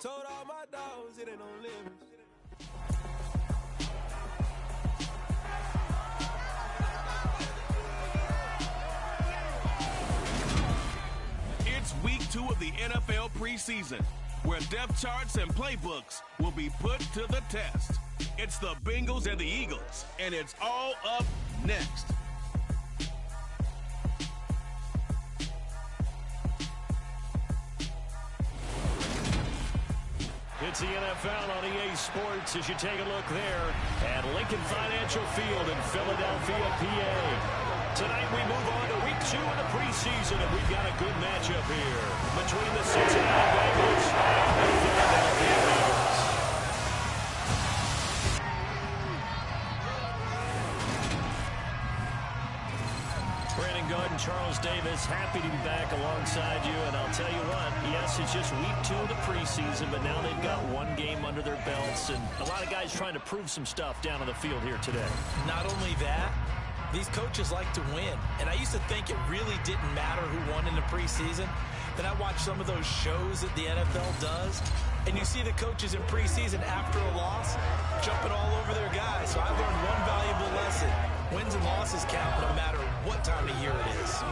Told all my dogs it ain't no limits. It's week 2 of the NFL preseason, where depth charts and playbooks will be put to the test. It's the Bengals and the Eagles, and it's all up next. It's the NFL on EA Sports as you take a look there at Lincoln Financial Field in Philadelphia, PA. Tonight we move on to week 2 of the preseason, and we've got a good matchup here between the Cincinnati Bengals and the Philadelphia Eagles. Brandon Gordon, Charles Davis, happy to be back alongside you. And I'll tell you what, yes, it's just week 2 of the preseason, but now they've got one game under their belts. And a lot of guys trying to prove some stuff down on the field here today. Not only that, these coaches like to win. And I used to think it really didn't matter who won in the preseason. Then I watched some of those shows that the NFL does, and you see the coaches in preseason after a loss jumping all over their guys. So I learned one valuable lesson. Wins and losses count no matter what time of year it is.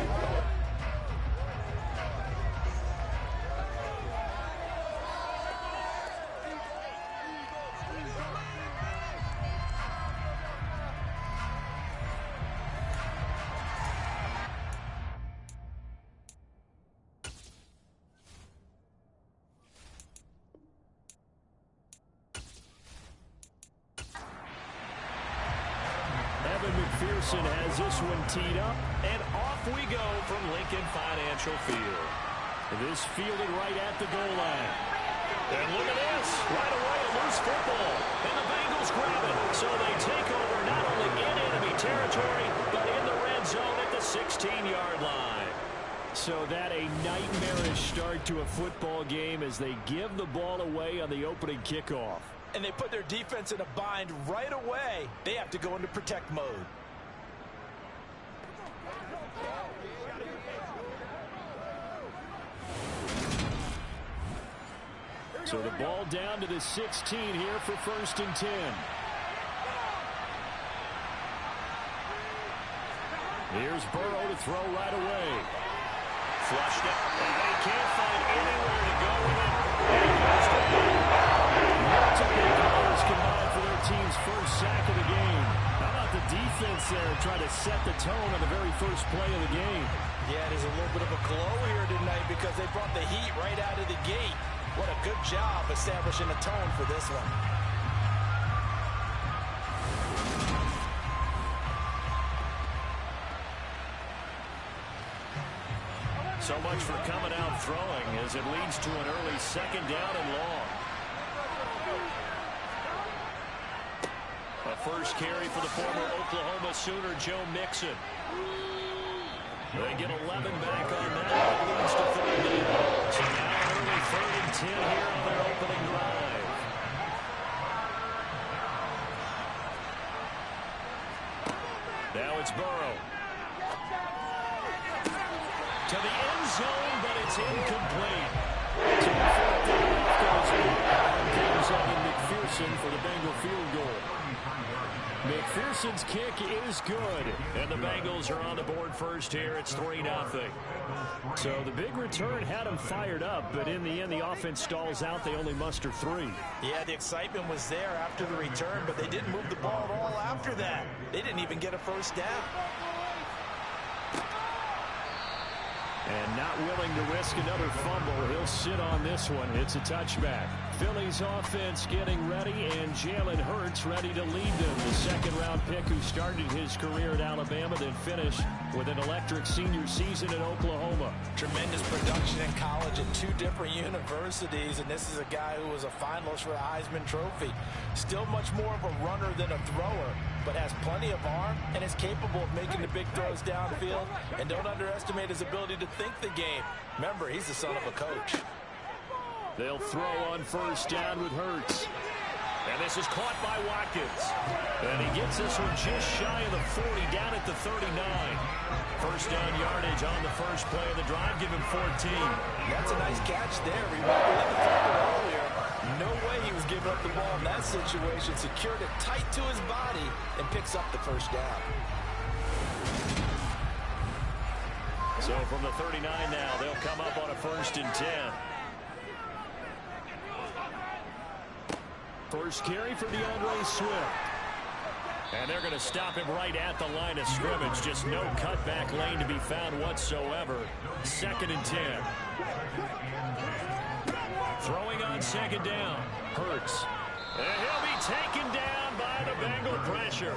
McPherson has this one teed up, and off we go from Lincoln Financial Field. This fielded right at the goal line. And look at this. Right away, a loose football. And the Bengals grab it. So they take over not only in enemy territory, but in the red zone at the 16-yard line. So that a nightmarish start to a football game as they give the ball away on the opening kickoff. And they put their defense in a bind right away. They have to go into protect mode. So the ball down to the 16 here for 1st and 10. Here's Burrow to throw right away. Flushed it. And he can't find anywhere to go with it. And he goes to the multiple players combined for their team's first sack of the game. How about the defense there trying to set the tone on the very first play of the game? Yeah, there's a little bit of a glow here tonight because they brought the heat right out of the gate. What a good job establishing a tone for this one. So much for coming out throwing as it leads to an early 2nd down and long. A first carry for the former Oklahoma Sooner, Joe Mixon. They get 11 back on that. That leads to 3rd down. So now early 3rd and 10 here on their opening drive. Now it's Burrow. To the end zone, but it's incomplete. So the 4th down comes up in McPherson for the Bengal field goal. McPherson's kick is good, and the Bengals are on the board first here. It's 3-0. So the big return had them fired up, but in the end, the offense stalls out. They only muster 3. Yeah, the excitement was there after the return, but they didn't move the ball at all after that. They didn't even get a first down. And not willing to risk another fumble. He'll sit on this one. It's a touchback. Philly's offense getting ready, and Jalen Hurts ready to lead them. The 2nd-round pick who started his career at Alabama, then finished with an electric senior season in Oklahoma. Tremendous production in college at 2 different universities, and this is a guy who was a finalist for the Heisman Trophy. Still much more of a runner than a thrower, but has plenty of arm and is capable of making the big throws downfield. And don't underestimate his ability to think the game. Remember, he's the son of a coach. They'll throw on 1st down with Hurts. And this is caught by Watkins. And he gets this one just shy of the 40, down at the 39. 1st down yardage on the first play of the drive. Give him 14. That's a nice catch there. Remember, we talked earlier. situation, secured it tight to his body, and picks up the first down. So from the 39 now, they'll come up on a 1st and 10. First carry for DeAndre Swift. And they're going to stop him right at the line of scrimmage. Just no cutback lane to be found whatsoever. 2nd and 10. Throwing on 2nd down. Hurts. And he'll be taken down by the Bengal pressure.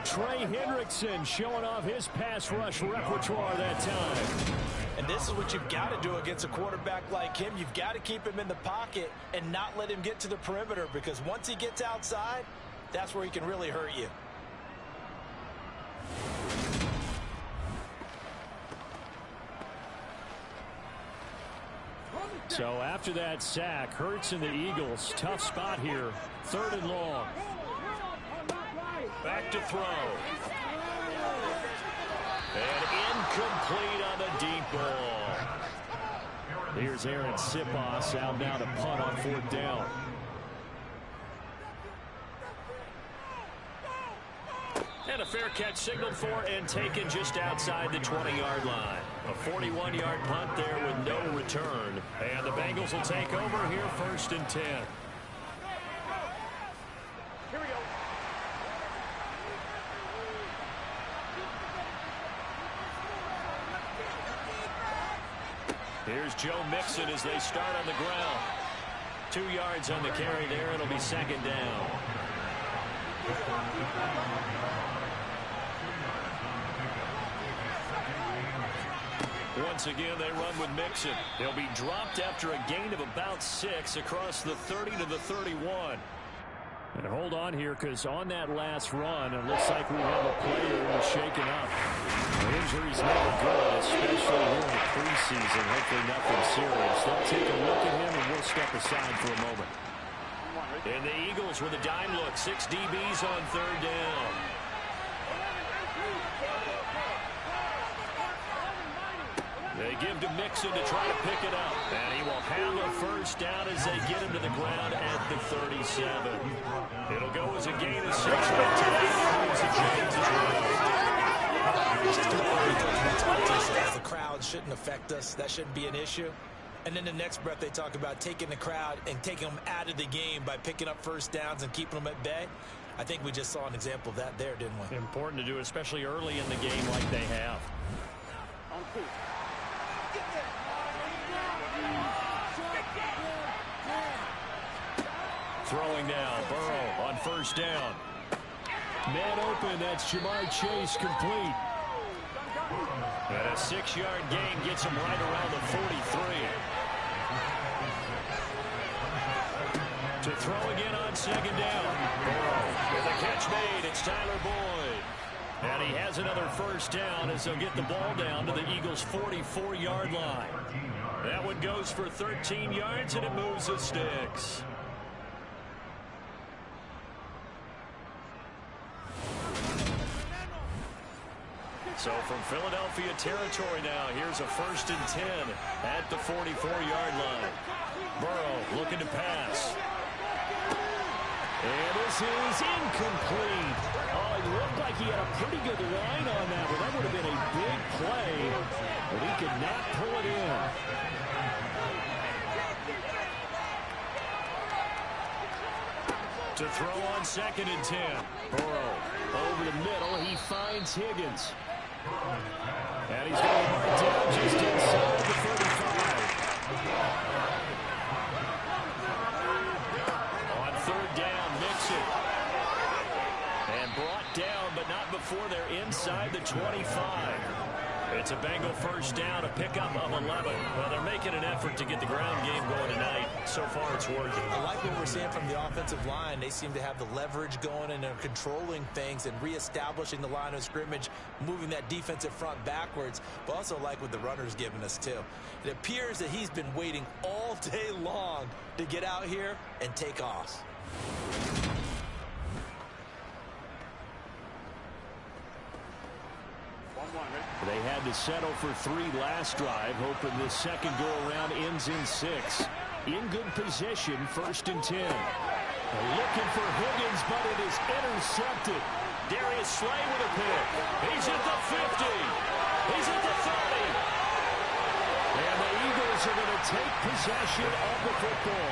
Trey Hendrickson showing off his pass rush repertoire that time. And this is what you've got to do against a quarterback like him. You've got to keep him in the pocket and not let him get to the perimeter, because once he gets outside, that's where he can really hurt you. So after that sack, Hurts and the Eagles, tough spot here. 3rd and long. Back to throw. And incomplete on the deep ball. Here's Aaron Siposs out now to punt on 4th down. And a fair catch signaled for and taken just outside the 20-yard line. A 41-yard punt there with no return. And the Bengals will take over here 1st and 10. Here we go. Here's Joe Mixon as they start on the ground. 2 yards on the carry there. It'll be 2nd down. Once again, they run with Mixon. He'll be dropped after a gain of about 6 across the 30 to the 31. And hold on here, because on that last run, it looks like we have a player who's shaken up. Injuries never good, especially here in the preseason. Hopefully nothing serious. They'll take a look at him, and we'll step aside for a moment. And the Eagles with a dime look. 6 DBs on 3rd down. They give to Mixon to try to pick it up. And he will have a 1st down as they get him to the ground at the 37. It'll go as a gain of 6. The crowd shouldn't affect us. That shouldn't be an issue. And then the next breath they talk about taking the crowd and taking them out of the game by picking up 1st downs and keeping them at bay. I think we just saw an example of that there, didn't we? Important to do, especially early in the game like they have. Throwing now, Burrow on 1st down. Man open, that's Jamar Chase complete. And a 6-yard gain gets him right around the 43. To throw again on 2nd down. Burrow with a catch made, it's Tyler Boyd. And he has another 1st down as they'll get the ball down to the Eagles' 44-yard line. That one goes for 13 yards, and it moves the sticks. So from Philadelphia territory now, here's a 1st and 10 at the 44-yard line. Burrow looking to pass. And this is incomplete. Oh, it looked like he had a pretty good line on that one. That would have been a big play, but he could not pull it in. To throw on 2nd and 10. Burrow over the middle. He finds Higgins. And he's going to mark down just inside the 35. On 3rd down, Mixon. And brought down, but not before they're inside the 25. It's a Bengal 1st down, a pickup of 11. Well, they're making an effort to get the ground game going tonight. So far, it's working. I like what we're seeing from the offensive line. They seem to have the leverage going, and they're controlling things and reestablishing the line of scrimmage, moving that defensive front backwards, but also like what the runner's giving us, too. It appears that he's been waiting all day long to get out here and take off. They had to settle for 3 last drive, hoping this second go-around ends in 6. In good position, 1st and 10. Looking for Higgins, but it is intercepted. Darius Slay with a pick. He's at the 50. He's at the 30. And the Eagles are going to take possession of the football.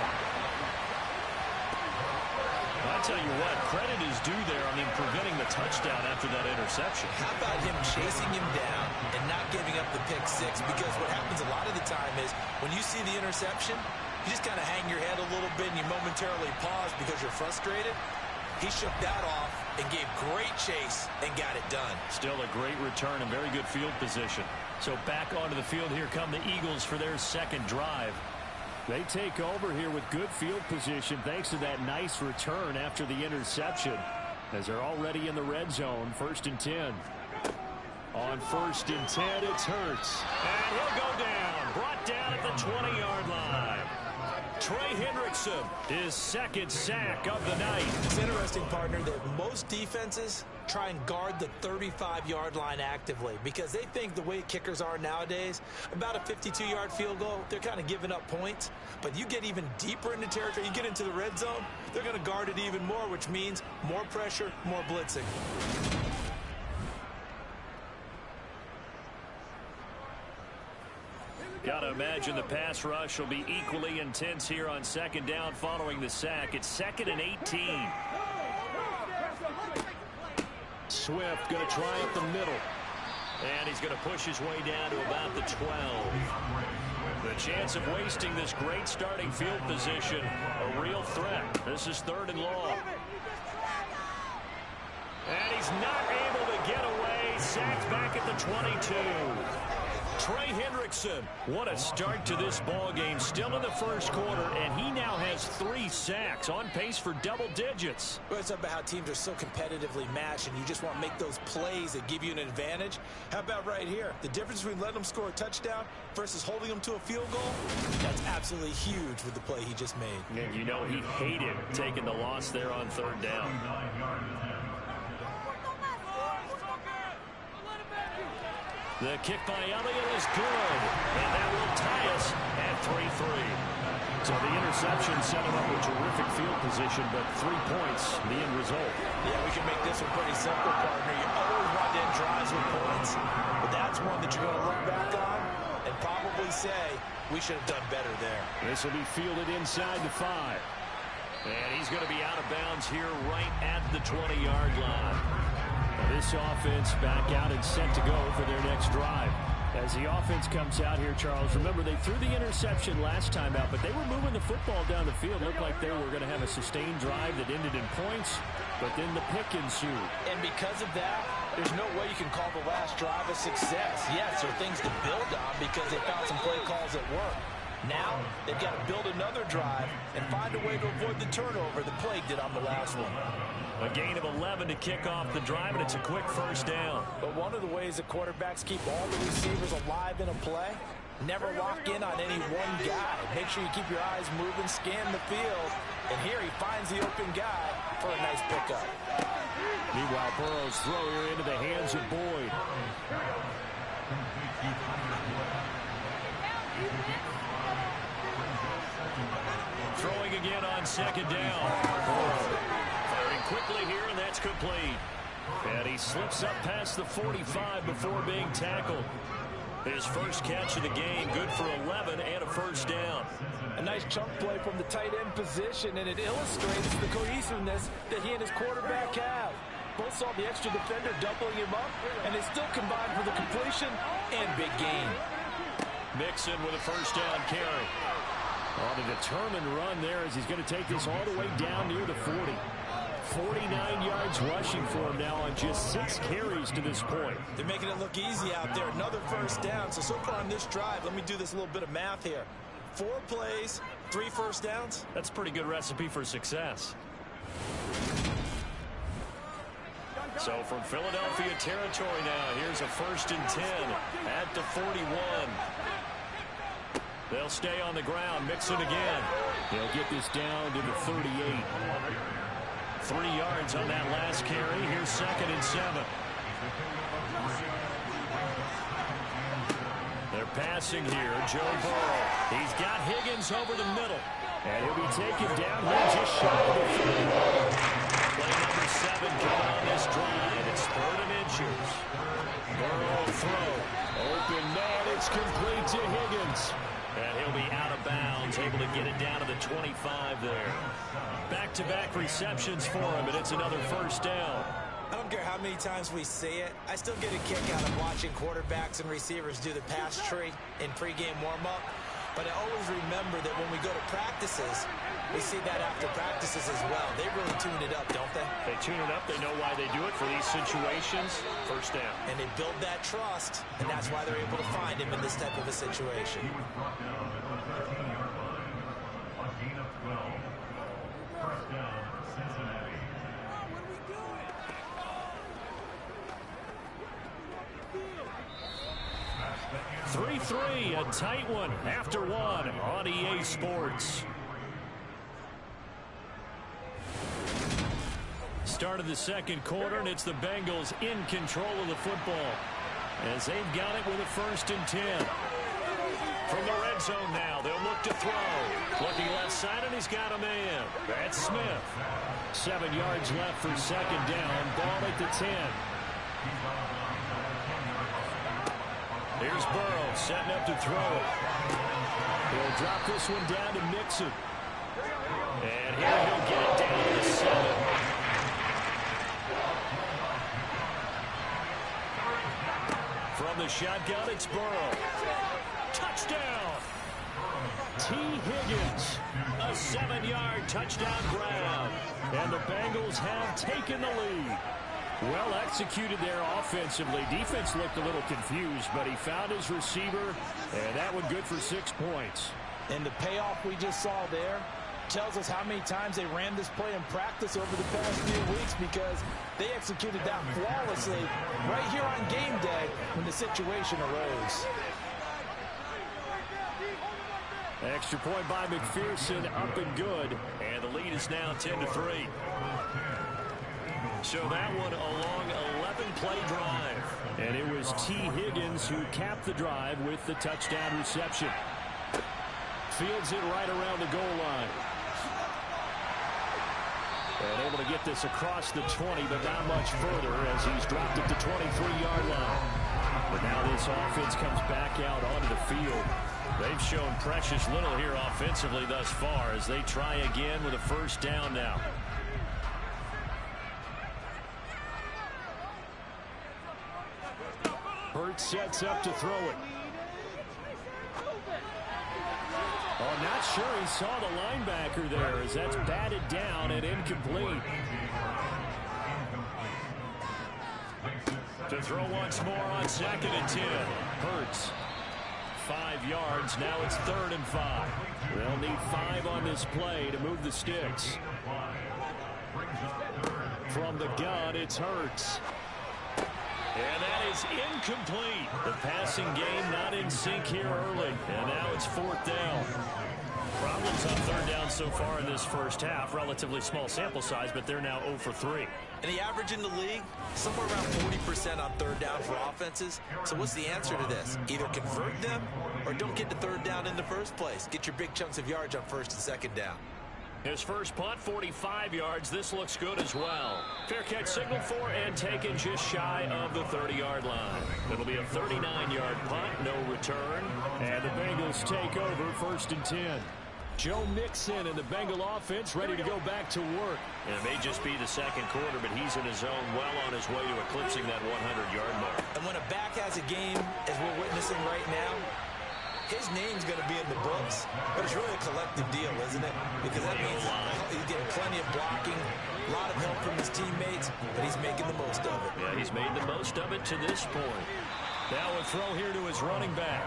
I tell you what, credit is due there. I mean, preventing the touchdown after that interception. How about him chasing him down and not giving up the pick six? Because what happens a lot of the time is when you see the interception, you just kind of hang your head a little bit and you momentarily pause because you're frustrated. He shook that off and gave great chase and got it done. Still a great return and very good field position. So back onto the field, here come the Eagles for their second drive. They take over here with good field position thanks to that nice return after the interception, as they're already in the red zone. 1st and 10. On 1st and 10, it's Hurts. And he'll go down. Brought down at the 20-yard line. Trey Hendrickson, his second sack of the night. It's interesting, partner, that most defenses try and guard the 35-yard line actively because they think the way kickers are nowadays, about a 52-yard field goal, they're kind of giving up points. But you get even deeper into territory, you get into the red zone, they're going to guard it even more, which means more pressure, more blitzing. Got to imagine the pass rush will be equally intense here on 2nd down following the sack. It's 2nd and 18. Swift going to try up the middle. And he's going to push his way down to about the 12. The chance of wasting this great starting field position, a real threat. This is 3rd and long. And he's not able to get away. Sacked back at the 22. Trey Hendrickson, what a start to this ball game. Still in the first quarter, and he now has 3 sacks, on pace for double digits. Well, it's about how teams are so competitively matched, and you just want to make those plays that give you an advantage. How about right here? The difference between letting them score a touchdown versus holding them to a field goal, that's absolutely huge with the play he just made. And you know he hated taking the loss there on 3rd down. The kick by Elliott is good, and that will tie us at 3-3. So the interception set him up with terrific field position, but 3 points, the end result. Yeah, we can make this one pretty simple, partner. You always want to end drives with points, but that's one that you're going to look back on and probably say, we should have done better there. This will be fielded inside the 5. And he's going to be out of bounds here right at the 20-yard line. This offense back out and set to go for their next drive. As the offense comes out here, Charles, remember they threw the interception last time out, but they were moving the football down the field. Looked like they were going to have a sustained drive that ended in points, but then the pick ensued. And because of that, there's no way you can call the last drive a success. Yes, there are things to build on because they found some play calls that work. Now, they've got to build another drive and find a way to avoid the turnover that plagued it on the last one. A gain of 11 to kick off the drive, and it's a quick 1st down. But one of the ways that quarterbacks keep all the receivers alive in a play, never lock in on any one guy. Make sure you keep your eyes moving, scan the field, and here he finds the open guy for a nice pickup. Meanwhile, Burrow's throw here into the hands of Boyd. Throwing again on 2nd down. Burrow firing quickly here, and that's complete. And he slips up past the 45 before being tackled. His first catch of the game, good for 11 and a 1st down. A nice chunk play from the tight end position, and it illustrates the cohesiveness that he and his quarterback have. Both saw the extra defender doubling him up, and they still combined for the completion and big gain. Mixon with a 1st down carry. On a determined run there as he's going to take this all the way down near the 40. 49 yards rushing for him now on just 6 carries to this point. They're making it look easy out there. Another 1st down. So far on this drive, let me do this little bit of math here. 4 plays, 3 1st downs. That's a pretty good recipe for success. So from Philadelphia territory now, here's a 1st and 10 at the 41. They'll stay on the ground. Mixon again. They'll get this down to the 38. 3 yards on that last carry. Here's 2nd and 7. They're passing here. Joe Burrow. He's got Higgins over the middle. And he'll be taken down here just shy of the 30. Play number 7 coming on this drive. It's 3rd and inches. Burrow throw. Open man. It's complete to Higgins. And he'll be out of bounds, able to get it down to the 25 there. Back-to-back receptions for him, and it's another first down. I don't care how many times we see it. I still get a kick out of watching quarterbacks and receivers do the pass tree in pregame warm-up. But I always remember that when we go to practices, we see that after practices as well. They really tune it up, don't they? They tune it up. They know why they do it for these situations. First down. And they build that trust, and that's why they're able to find him in this type of a situation. He was brought down at the 13-yard line on a gain of 12. First down, Cincinnati. 3-3, a tight one after one on EA Sports. Start of the second quarter, and it's the Bengals in control of the football as they've got it with a 1st and 10. From the red zone now, they'll look to throw. Looking left side, and he's got a man. That's Smith. 7 yards left for 2nd down. Ball at the 10. Here's Burrow setting up to throw it. He'll drop this one down to Mixon. And here he'll get it down to 7. From the shotgun, it's Burrow. Touchdown! T. Higgins, a 7-yard touchdown grab. And the Bengals have taken the lead. Well executed there offensively. Defense looked a little confused, but he found his receiver, and that one good for 6 points. And the payoff we just saw there tells us how many times they ran this play in practice over the past few weeks, because they executed that flawlessly right here on game day when the situation arose. Extra point by McPherson, up and good, and the lead is now 10-3. So that one a long 11-play drive. And it was T. Higgins who capped the drive with the touchdown reception. Fields it right around the goal line. And able to get this across the 20, but not much further as he's dropped at the 23-yard line. But now this offense comes back out onto the field. They've shown precious little here offensively thus far as they try again with a 1st down now. Hurts sets up to throw it. Oh, not sure he saw the linebacker there as that's batted down and incomplete. To throw once more on 2nd and 10. Hurts. 5 yards. Now it's 3rd and 5. They'll need 5 on this play to move the sticks. From the gun, it's Hurts. And that is incomplete. The passing game not in sync here early. And now it's 4th down. Problems on 3rd down so far in this first half. Relatively small sample size, but they're now 0 for 3. And the average in the league, somewhere around 40% on 3rd down for offenses. So what's the answer to this? Either convert them or don't get to 3rd down in the first place. Get your big chunks of yards on 1st and 2nd down. His first punt, 45 yards. This looks good as well. Fair catch signaled for and taken just shy of the 30-yard line. It'll be a 39-yard punt, no return. And the Bengals take over 1st and 10. Joe Mixon and the Bengal offense ready to go back to work. And it may just be the second quarter, but he's in his zone, well on his way to eclipsing that 100-yard mark. And when a back has a game, as we're witnessing right now, his name's going to be in the books, but it's really a collective deal, isn't it? Because that means he's getting plenty of blocking, a lot of help from his teammates, but he's making the most of it. Yeah, he's made the most of it to this point. Now a throw here to his running back.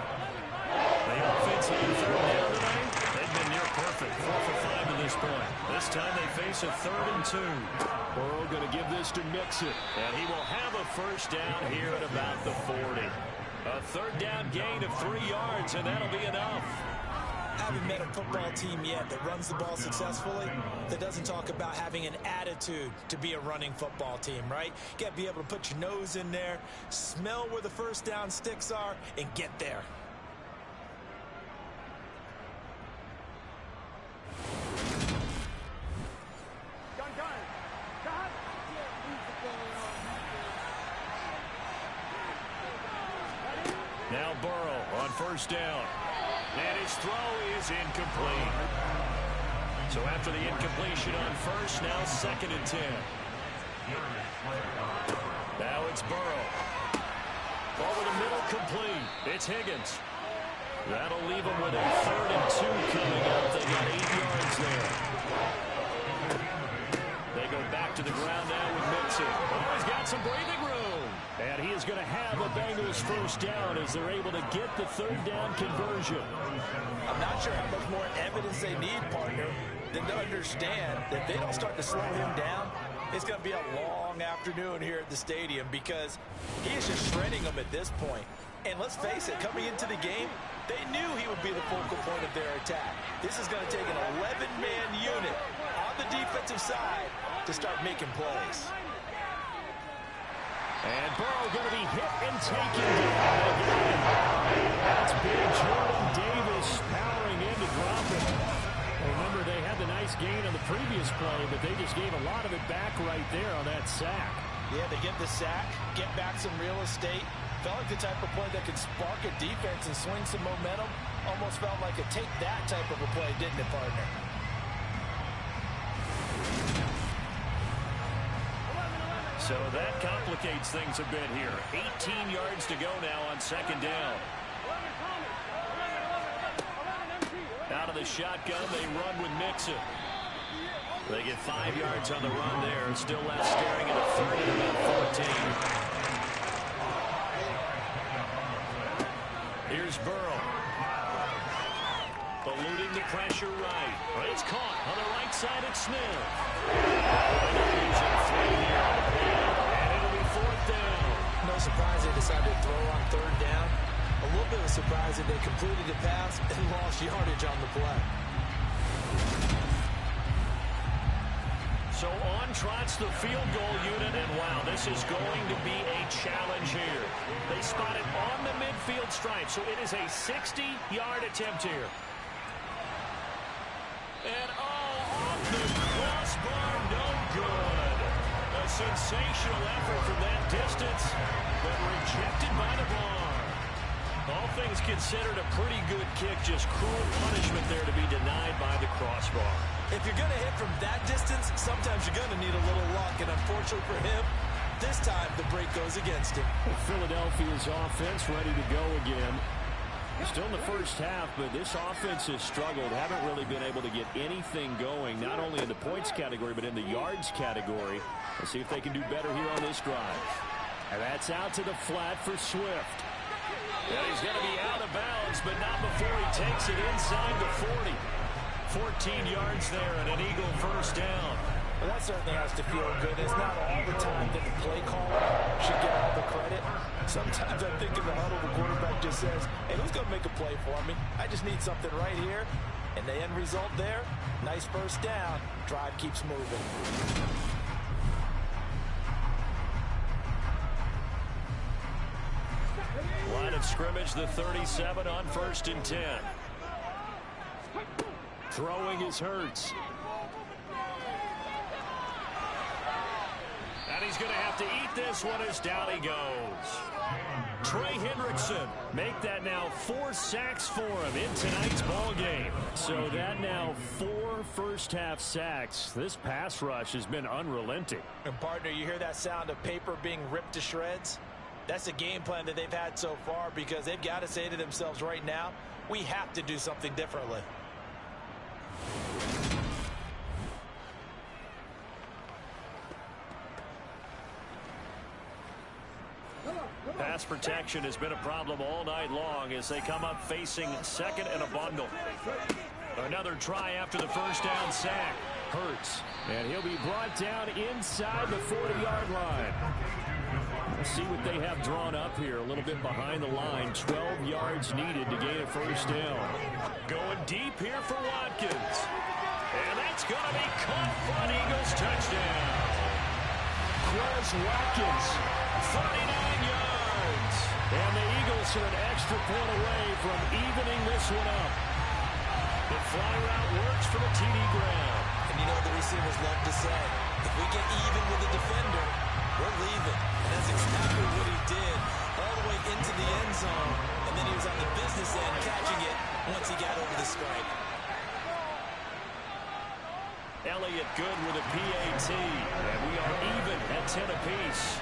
The offense on 3rd down tonight, they've been near perfect, 4 for 5 to this point. This time they face a 3rd and 2. Burrow going to give this to Mixon, and he will have a 1st down here at about the 40. A 3rd down gain of 3 yards, and that'll be enough. I haven't met a football team yet that runs the ball successfully that doesn't talk about having an attitude to be a running football team, right? You got to be able to put your nose in there, smell where the 1st down sticks are, and get there. first down. And his throw is incomplete. So after the incompletion on first, now 2nd and 10. Now it's Burrow. Over the middle, complete. It's Higgins. That'll leave them with a 3rd and 2 coming up. They got 8 yards there. They go back to the ground now with Mixon. Oh, he's got some breathing room. And he is going to have a Bengals first down as they're able to get the 3rd down conversion. I'm not sure how much more evidence they need, partner, than to understand that if they don't start to slow him down, it's going to be a long afternoon here at the stadium because he is just shredding them at this point. And let's face it, coming into the game, they knew he would be the focal point of their attack. This is going to take an 11-man unit on the defensive side to start making plays. And Burrow going to be hit and taken down again. That's big Jordan Davis powering in to drop it. Remember, they had the nice gain on the previous play, but they just gave a lot of it back right there on that sack. Yeah, they get the sack, get back some real estate. Felt like the type of play that could spark a defense and swing some momentum. Almost felt like a take-that type of a play, didn't it, partner? So that complicates things a bit here. 18 yards to go now on 2nd down. Out of the shotgun, they run with Mixon. They get 5 yards on the run there. Still left staring at a 3rd and about 14. Here's Burrow. Eluding the pressure right. It's caught on the right side at Smith. And it'll be 4th down. No surprise they decided to throw on 3rd down. A little bit of a surprise that they completed the pass and lost yardage on the play. So on trots the field goal unit, and wow, this is going to be a challenge here. They spot it on the midfield stripe, so it is a 60-yard attempt here. And off the crossbar, no good. A sensational effort from that distance, but rejected by the bar. All things considered, a pretty good kick, just cruel punishment there to be denied by the crossbar. If you're going to hit from that distance, sometimes you're going to need a little luck, and unfortunately for him, this time the break goes against him. Philadelphia's offense ready to go again. Still in the first half, but this offense has struggled. Haven't really been able to get anything going, not only in the points category, but in the yards category. Let's see if they can do better here on this drive. And that's out to the flat for Swift. And he's going to be out of bounds, but not before he takes it inside the 40. 14 yards there and an Eagle first down. Well, that certainly has to feel good. It's not all the time that the play caller should get all the credit. Sometimes I think in the huddle, the quarterback just says, hey, who's going to make a play for me? I just need something right here. And the end result there, nice first down. Drive keeps moving. Line of scrimmage, the 37 on 1st and 10. Throwing is Hurts. And he's going to have to eat this one as down he goes. Trey Hendrickson make that now 4 sacks for him in tonight's ball game. So that now 4 first-half sacks. This pass rush has been unrelenting. And partner, you hear that sound of paper being ripped to shreds? That's the game plan that they've had so far because they've got to say to themselves right now, we have to do something differently. Pass protection has been a problem all night long as they come up facing 2nd and a bundle. Another try after the first down sack. Hurts. And he'll be brought down inside the 40-yard line. Let's see what they have drawn up here. A little bit behind the line. 12 yards needed to gain a first down. Going deep here for Watkins. And that's going to be caught for an Eagles touchdown. Quez Watkins, 39 yards. And the Eagles are an extra point away from evening this one up. The fly route works for the TD ground. And you know what the receivers love to say? If we get even with the defender, we're leaving. And that's exactly what he did. All the way into the end zone. and then he was on the business end catching it once he got over the stripe. Elliott good with a PAT, and we are even at 10 apiece.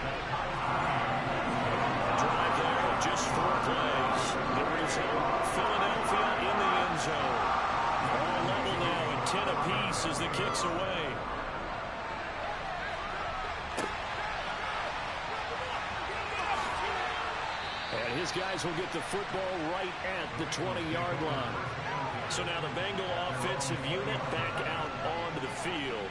A drive there of just 4 plays. The result, Philadelphia in the end zone. All level now at 10 apiece as the kick's away. And his guys will get the football right at the 20-yard line. So now the Bengal offensive unit back out onto the field.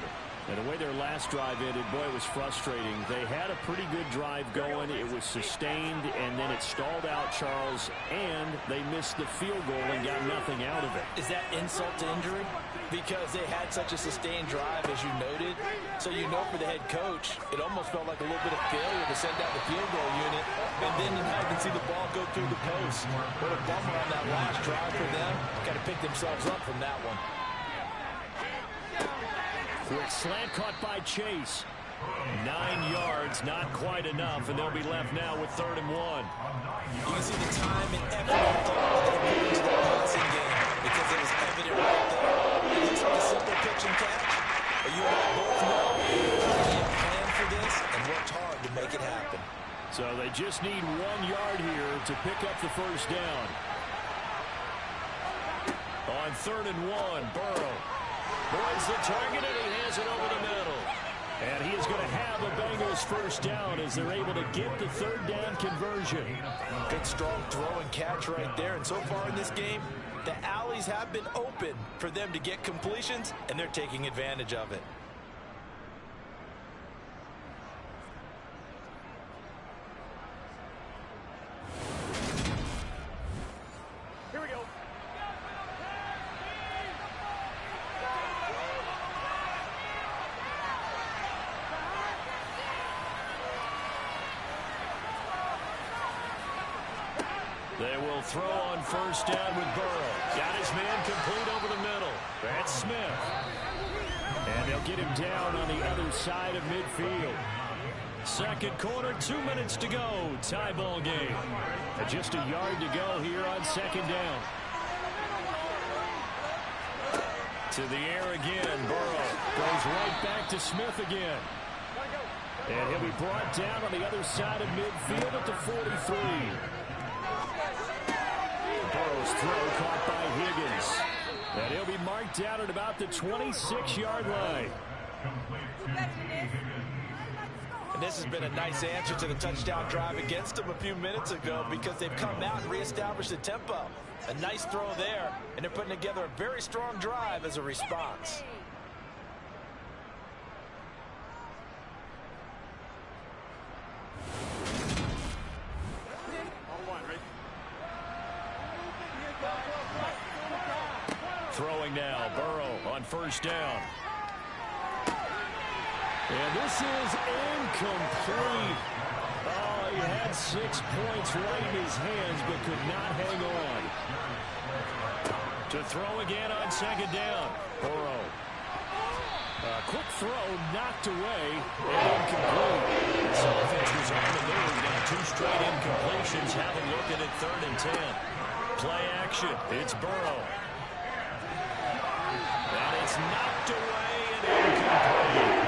And the way their last drive ended, boy, it was frustrating. They had a pretty good drive going. It was sustained, and then it stalled out, Charles, and they missed the field goal and got nothing out of it. Is that insult to injury? Because they had such a sustained drive, as you noted. So you know for the head coach, it almost felt like a little bit of failure to send out the field goal unit, and then you not even see the ball go through the post. What a bummer on that last drive for them. Got to pick themselves up from that one. Quick slant caught by Chase. 9 yards, not quite enough, and they'll be left now with 3rd and 1. You can see the time and effort and thought that they put into the passing game because it was evident right there. It looks like a simple pitch and catch, but you and I both know they have planned for this and worked hard to make it happen. So they just need 1 yard here to pick up the first down. On 3rd and 1, Burrow avoids the target, and he has it over the middle. And he is going to have a Bengals first down as they're able to get the 3rd down conversion. Good strong throw and catch right there. And so far in this game, the alleys have been open for them to get completions, and they're taking advantage of it. Here we go. They will throw on first down with Burrow. Got his man complete over the middle. That's Smith. And they'll get him down on the other side of midfield. Second quarter, 2 minutes to go. Tie ball game. Just a yard to go here on 2nd down. To the air again. Burrow goes right back to Smith again. And he'll be brought down on the other side of midfield at the 43. Burrow's throw caught by Higgins. And he'll be marked down at about the 26-yard line. And this has been a nice answer to the touchdown drive against them a few minutes ago because they've come out and reestablished the tempo. A nice throw there, and they're putting together a very strong drive as a response. Throwing now, Burrow on first down. And this is incomplete. Oh, he had 6 points right in his hands, but could not hang on. To throw again on 2nd down. Burrow. A quick throw knocked away and incomplete. This offense was on the move. Now 2 straight incompletions. Have a look at it 3rd and 10. Play action. It's Burrow. And it's knocked away and incomplete.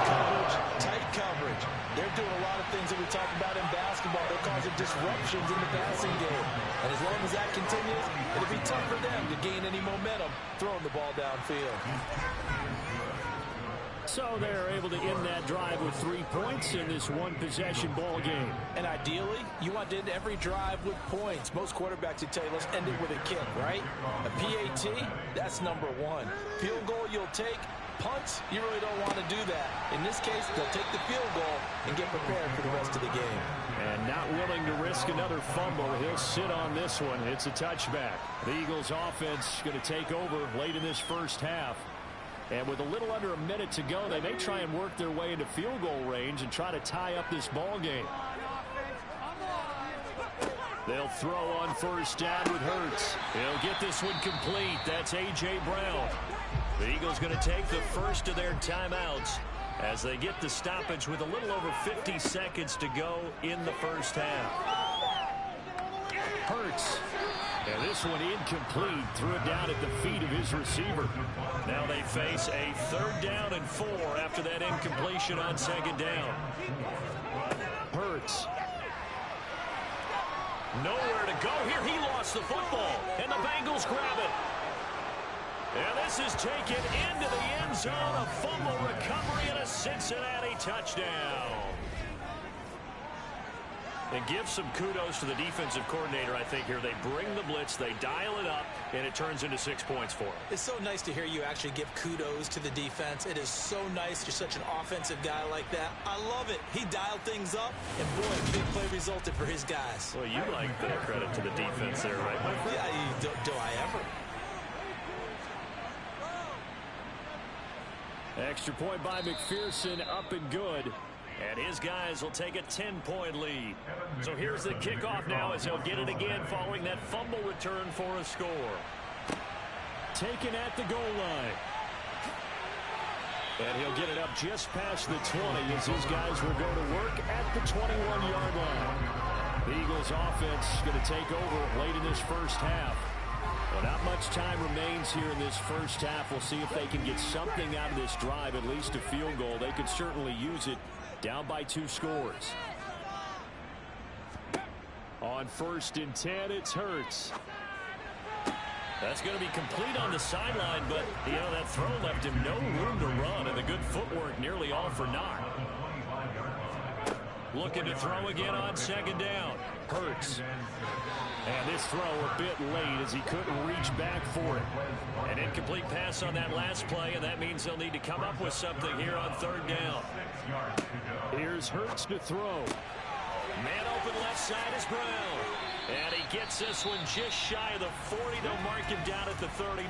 Coverage, tight coverage. They're doing a lot of things that we talk about in basketball. They're causing disruptions in the passing game. And as long as that continues, it'll be tough for them to gain any momentum throwing the ball downfield. So they're able to end that drive with 3 points in this one-possession ball game. And ideally, you want to end every drive with points. Most quarterbacks would tell you, let's end it with a kick, right? A PAT, that's number 1. Field goal you'll take. Punts, you really don't want to do that. In this case, they'll take the field goal and get prepared for the rest of the game. And not willing to risk another fumble. He'll sit on this one. It's a touchback. The Eagles offense going to take over late in this first half. And with a little under a minute to go, they may try and work their way into field goal range and try to tie up this ball game. They'll throw on first down with Hurts. He'll get this one complete. That's A.J. Brown. The Eagles going to take the first of their timeouts as they get the stoppage with a little over 50 seconds to go in the first half. Hurts. And this one incomplete. Threw it down at the feet of his receiver. Now they face a 3rd down and 4 after that incompletion on 2nd down. Hurts. Nowhere to go here. He lost the football. And the Bengals grab it. And this is taken into the end zone. A fumble recovery and a Cincinnati touchdown. And give some kudos to the defensive coordinator, I think, here. They bring the blitz, they dial it up, and it turns into 6 points for them. It's so nice to hear you actually give kudos to the defense. It is so nice. You're such an offensive guy like that. I love it. He dialed things up, and boy, a big play resulted for his guys. Well, you like the credit to the defense there, right, my friend? Yeah, do I ever? Extra point by McPherson, up and good. And his guys will take a 10-point lead. So here's the kickoff now as he'll get it again following that fumble return for a score. Taken at the goal line. And he'll get it up just past the 20 as his guys will go to work at the 21-yard line. The Eagles offense going to take over late in this first half. Well, not much time remains here in this first half. We'll see if they can get something out of this drive, at least a field goal. They could certainly use it. Down by 2 scores. On 1st and 10, it's Hurts. That's going to be complete on the sideline, but, that throw left him no room to run, and the good footwork nearly all for naught. Looking to throw again on 2nd down. Hurts. And this throw a bit late as he couldn't reach back for it. An incomplete pass on that last play, and that means they'll need to come up with something here on 3rd down. Here's Hurts to throw. Man open left side is Brown. And he gets this one just shy of the 40. They'll mark him down at the 39.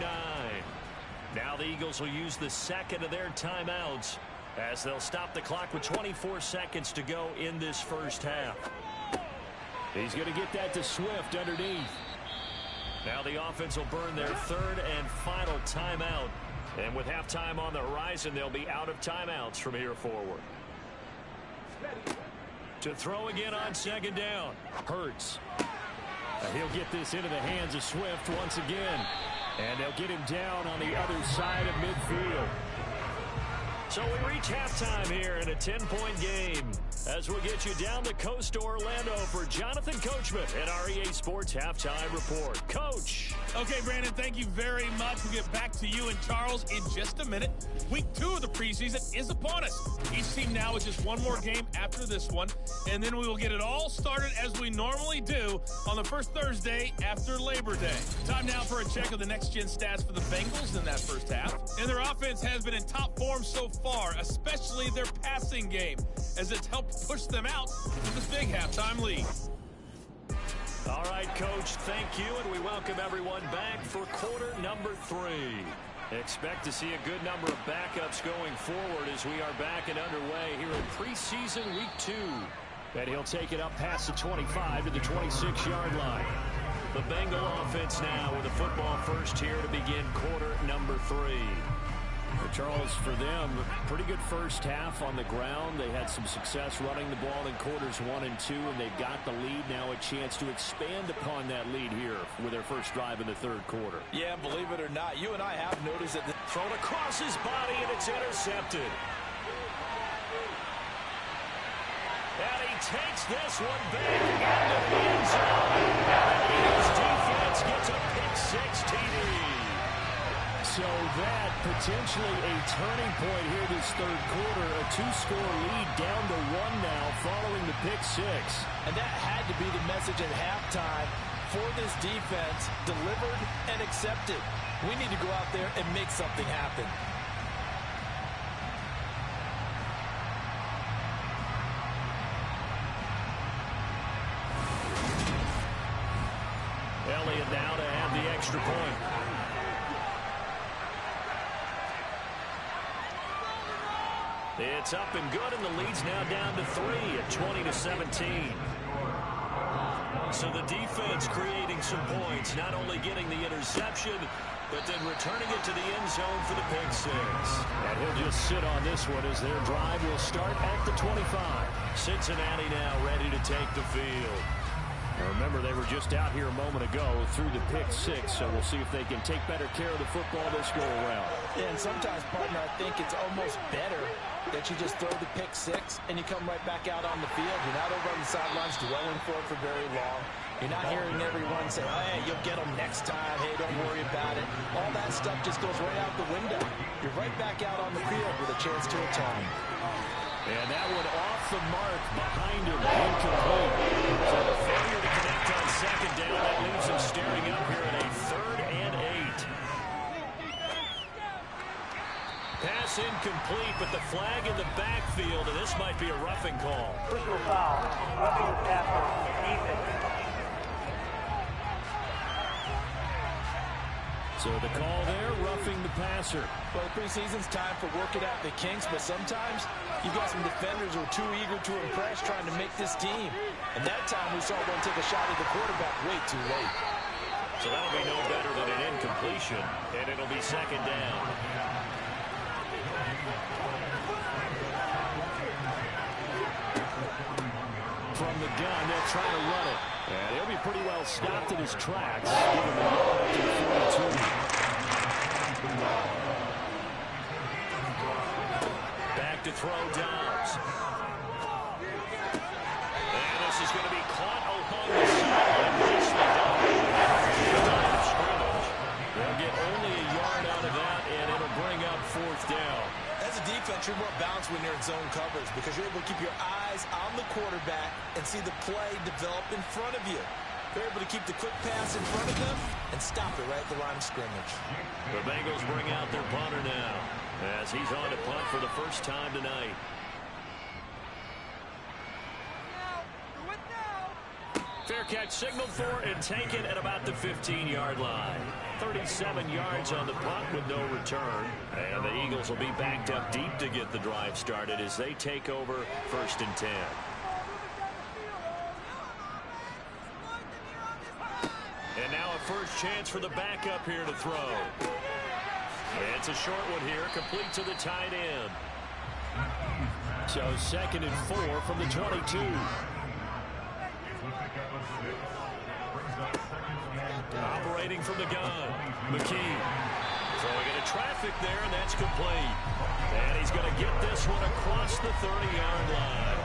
Now the Eagles will use the 2nd of their timeouts as they'll stop the clock with 24 seconds to go in this first half. He's going to get that to Swift underneath. Now the offense will burn their 3rd and final timeout. And with halftime on the horizon, they'll be out of timeouts from here forward. To throw again on 2nd down. Hurts. He'll get this into the hands of Swift once again. And they'll get him down on the other side of midfield. So we reach halftime here in a 10-point game as we get you down the coast to Orlando for Jonathan Coachman at our EA Sports Halftime Report. Coach. Okay, Brandon, thank you very much. We'll get back to you and Charles in just a minute. Week 2 of the preseason is upon us. Each team now is just one more game after this one, and then we will get it all started as we normally do on the first Thursday after Labor Day. Time now for a check of the next-gen stats for the Bengals in that first half. And their offense has been in top form so far, especially their passing game, as it's helped push them out to this big halftime lead. All right, Coach, thank you, and we welcome everyone back for quarter number 3. Expect to see a good number of backups going forward as we are back and underway here in preseason week 2. And he'll take it up past the 25 to the 26-yard line. The Bengal offense now with a football first here to begin quarter number 3. Charles, for them, pretty good first half on the ground. They had some success running the ball in quarters 1 and 2, and they've got the lead now, a chance to expand upon that lead here with their first drive in the 3rd quarter. Yeah, believe it or not, you and I have noticed that thrown across his body, and it's intercepted. And he takes this one back into the end zone. His defense gets a pick-6 TD. So that potentially a turning point here this 3rd quarter. A 2-score lead down to 1 now following the pick-6. And that had to be the message at halftime for this defense. Delivered and accepted. We need to go out there and make something happen. Elliott now to have the extra point. It's up and good, and the lead's now down to 3 at 20-17. So the defense creating some points, not only getting the interception, but then returning it to the end zone for the pick-6. And he'll just sit on this one as their drive will start at the 25. Cincinnati now ready to take the field. Now remember, they were just out here a moment ago through the pick six, so we'll see if they can take better care of the football this go-around. Yeah, and sometimes, partner, I think it's almost better that you just throw the pick six and you come right back out on the field. You're not over on the sidelines dwelling for it for very long. You're not hearing everyone say, oh, hey, you'll get them next time. Hey, don't worry about it. All that stuff just goes right out the window. You're right back out on the field with a chance to atone. And that one off the mark behind him, incomplete. So the failure to connect on second down, that leaves him staring up here at a 3rd and 8. Pass incomplete, but the flag in the backfield, and this might be a roughing call. Personal foul, roughing the passer, defense. So the call there, roughing the passer. Well, preseason's time for working out the kinks, but sometimes you've got some defenders who are too eager to impress trying to make this team. And that time we saw one take a shot at the quarterback way too late. So that'll be no better than an incompletion, and it'll be second down. From the gun, they'll try to run it. And he'll be pretty well stopped in his tracks, given the yard up to the 42. Back to throw Dobbs. And this is going to be caught along the sideline. Nicely done. Line of scrimmage. They'll get only a yard out of that, and it'll bring up 4th down. As a defense, you're more balanced when you're in zone coverage because you're able to keep your eyes on the quarterback and see the play develop in front of you. They're able to keep the quick pass in front of them and stop it right at the line of scrimmage. The Bengals bring out their punter now as he's on to punt for the first time tonight. Fair catch signaled for and taken at about the 15-yard line. 37 yards on the punt with no return. And the Eagles will be backed up deep to get the drive started as they take over 1st and 10. And now a first chance for the backup here to throw. It's a short one here, complete to the tight end. So 2nd and 4 from the 22. Operating from the gun, McKee. Throwing into traffic there, and that's complete. And he's going to get this one across the 30-yard line.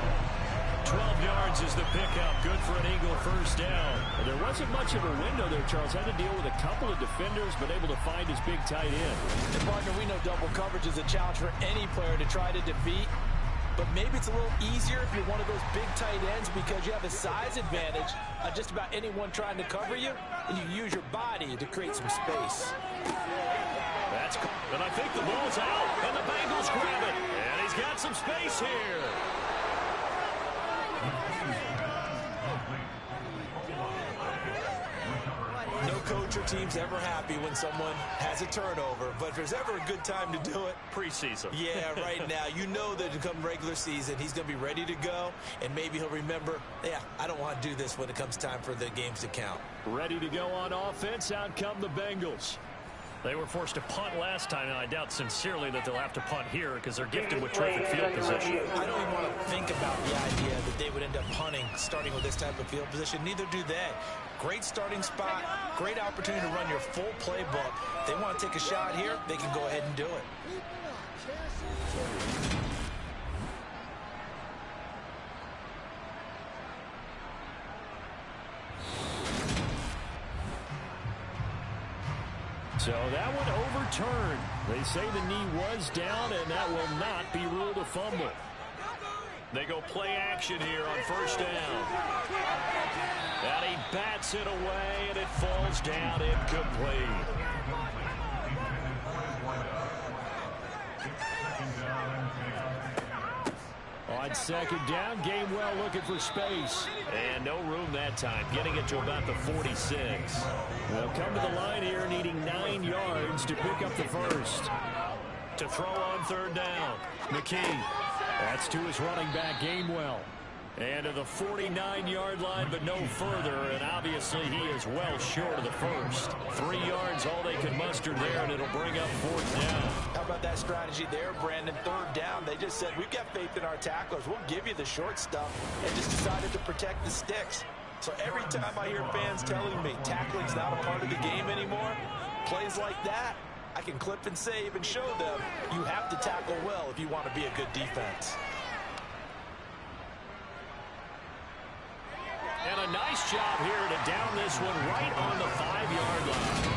12 yards is the pickup. Good for an Eagle first down. And there wasn't much of a window there, Charles. Had to deal with a couple of defenders, but able to find his big tight end. And, partner, we know double coverage is a challenge for any player to try to defeat. But maybe it's a little easier if you're one of those big tight ends because you have a size advantage on just about anyone trying to cover you, and you use your body to create some space. And I think the ball's out, and the Bengals grab it. And he's got some space here. No coach or team's ever happy when someone has a turnover, but if there's ever a good time to do it, preseason. Yeah, right now. You know that to come regular season, he's going to be ready to go, and maybe he'll remember, yeah, I don't want to do this when it comes time for the games to count. Ready to go on offense, out come the Bengals. They were forced to punt last time, and I doubt sincerely that they'll have to punt here because they're gifted with terrific field position. I don't even want to think about the idea that they would end up punting starting with this type of field position. Neither do they. Great starting spot, great opportunity to run your full playbook. If they want to take a shot here, they can go ahead and do it. So that one overturned. They say the knee was down, and that will not be ruled a fumble. They go play action here on first down. And he bats it away, and it falls down incomplete. On second down, Gainwell looking for space. And no room that time, getting it to about the 46. They'll come to the line here, needing 9 yards to pick up the first. To throw on third down, McKee. That's to his running back, Gainwell. And to the 49-yard line, but no further, and obviously he is well short of the first. 3 yards, all they could muster there, and it'll bring up fourth down. How about that strategy there, Brandon? Third down, they just said, we've got faith in our tacklers. We'll give you the short stuff, and just decided to protect the sticks. So every time I hear fans telling me tackling's not a part of the game anymore, plays like that, I can clip and save and show them you have to tackle well if you want to be a good defense. And a nice job here to down this one right on the 5-yard line.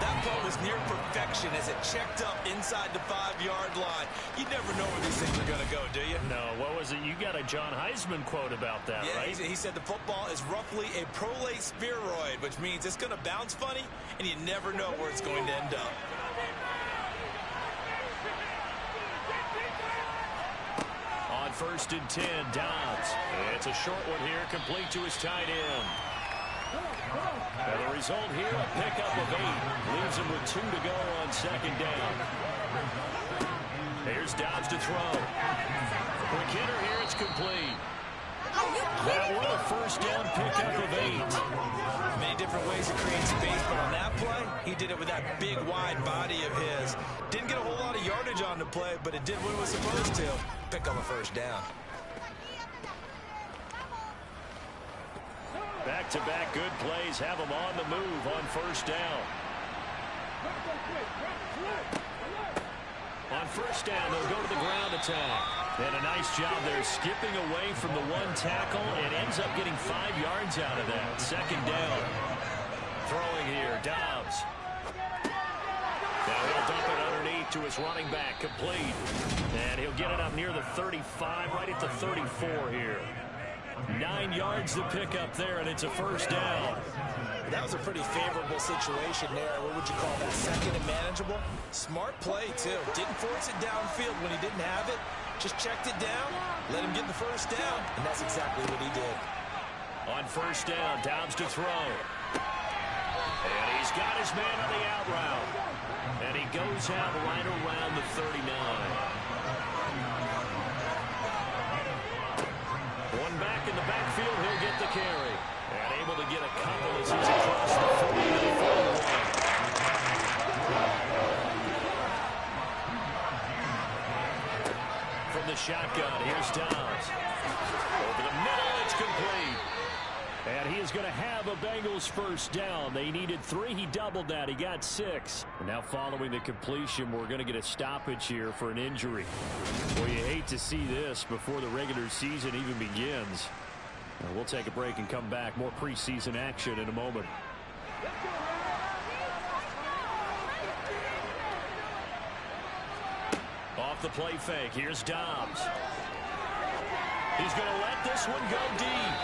That ball was near perfection as it checked up inside the 5-yard line. You never know where these things are going to go, do you? No, what was it? You got a John Heisman quote about that, yeah, right? He said the football is roughly a prolate spheroid, which means it's going to bounce funny, and you never know where it's going to end up. On 1st and 10, Dobbs. It's a short one here, complete to his tight end. And the result here, a pickup of 8. Leaves him with 2 to go on 2nd down. Here's Dobbs to throw. Quick hitter here, it's complete. That one, a 1st down pickup of 8. Many different ways to create space, but on that play, he did it with that big, wide body of his. Didn't get a whole lot of yardage on the play, but it did what it was supposed to. Pick up a 1st down. Back-to-back good plays have them on the move on 1st down. On 1st down, they'll go to the ground attack. And a nice job there skipping away from the 1 tackle and ends up getting 5 yards out of that. 2nd down. Throwing here, Dobbs. Now he'll dump it underneath to his running back, complete. And he'll get it up near the 35, right at the 34 here. 9 yards to pick up there, and it's a 1st down. That was a pretty favorable situation there. What would you call that? 2nd and manageable? Smart play, too. Didn't force it downfield when he didn't have it. Just checked it down, let him get the 1st down, and that's exactly what he did. On 1st down, Dobbs to throw. And he's got his man on the out route. And he goes out right around the 39. One back in the backfield, he'll get the carry. And able to get a couple as he's across the 40 to the 41. From the shotgun, here's Dobbs. Over the middle, it's complete. And he is going to have a Bengals 1st down. They needed 3. He doubled that. He got 6. Now following the completion, we're going to get a stoppage here for an injury. Well, you hate to see this before the regular season even begins. We'll take a break and come back. More preseason action in a moment. Off the play fake. Here's Dobbs. He's going to let this one go deep.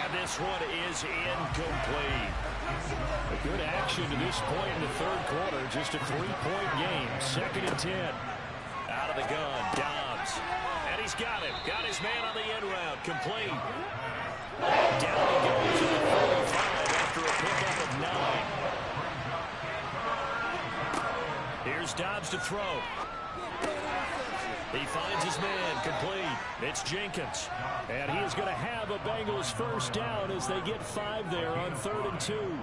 And this one is incomplete. A good action to this point in the 3rd quarter. Just a 3-point game. 2nd and 10. Out of the gun, Dobbs. And he's got him. Got his man on the end route. Complete. Down he goes to the 45 after a pickup of 9. Here's Dobbs to throw. He finds his man, complete. It's Jenkins. And he is going to have a Bengals 1st down as they get 5 there on 3rd and 2.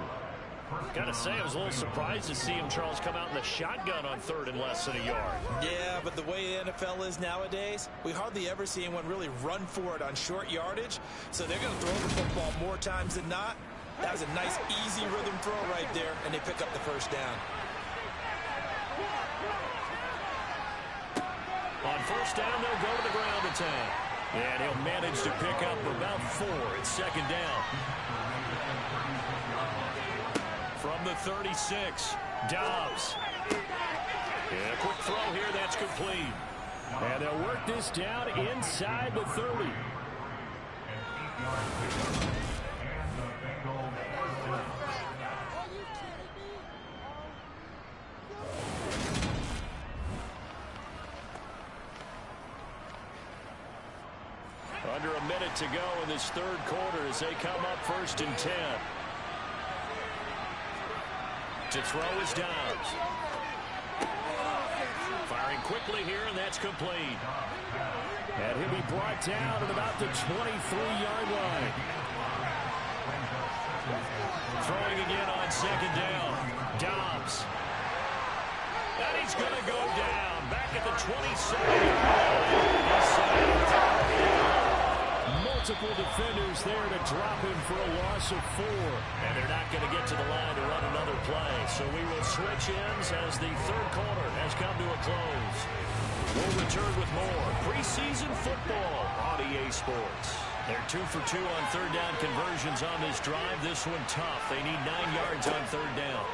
Gotta say, I was a little surprised to see him, Charles, come out in the shotgun on 3rd and less than a yard. Yeah, but the way the NFL is nowadays, we hardly ever see anyone really run for it on short yardage. So they're going to throw the football more times than not. That was a nice, easy rhythm throw right there, and they pick up the 1st down. On 1st down, they'll go to the ground attack. And he'll manage to pick up about 4. It's 2nd down. From the 36, Dobbs. And a quick throw here, that's complete. And they'll work this down inside the 30. Under a minute to go in this 3rd quarter as they come up 1st and 10. To throw is Dobbs. Firing quickly here, and that's complete. And he'll be brought down at about the 23-yard line. Throwing again on 2nd down. Dobbs. And he's going to go down. Back at the 27-yard line. He's sacked. Multiple defenders there to drop him for a loss of 4. And they're not going to get to the line to run another play. So we will switch ends as the third quarter has come to a close. We'll return with more preseason football on EA Sports. They're 2 for 2 on third down conversions on this drive. This one tough. They need 9 yards on third down.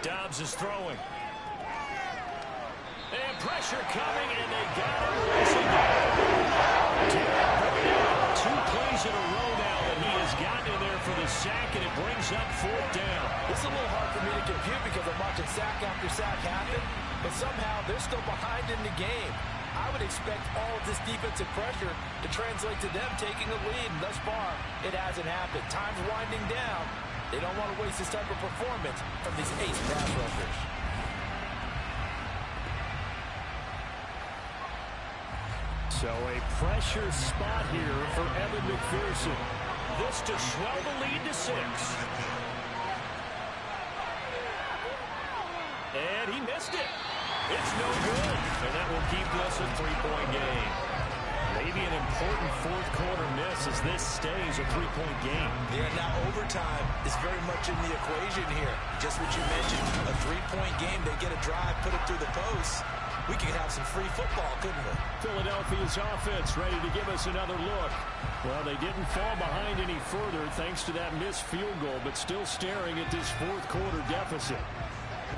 Dobbs is throwing. And pressure coming, and they got him once again. 2 plays in a row now that he has gotten in there for the sack, and it brings up fourth down. This is a little hard for me to compute because I'm watching sack after sack happen, but somehow they're still behind in the game. I would expect all of this defensive pressure to translate to them taking a lead, and thus far, it hasn't happened. Time's winding down. They don't want to waste this type of performance from these ace pass rushers. So a pressure spot here for Evan McPherson. This to swell the lead to 6. And he missed it. It's no good. And that will keep this a 3-point game. Maybe an important fourth quarter miss as this stays a 3-point game. Yeah, now overtime is very much in the equation here. Just what you mentioned, a 3-point game. They get a drive, put it through the post. We could have some free football, couldn't we? Philadelphia's offense ready to give us another look. Well, they didn't fall behind any further thanks to that missed field goal, but still staring at this fourth quarter deficit.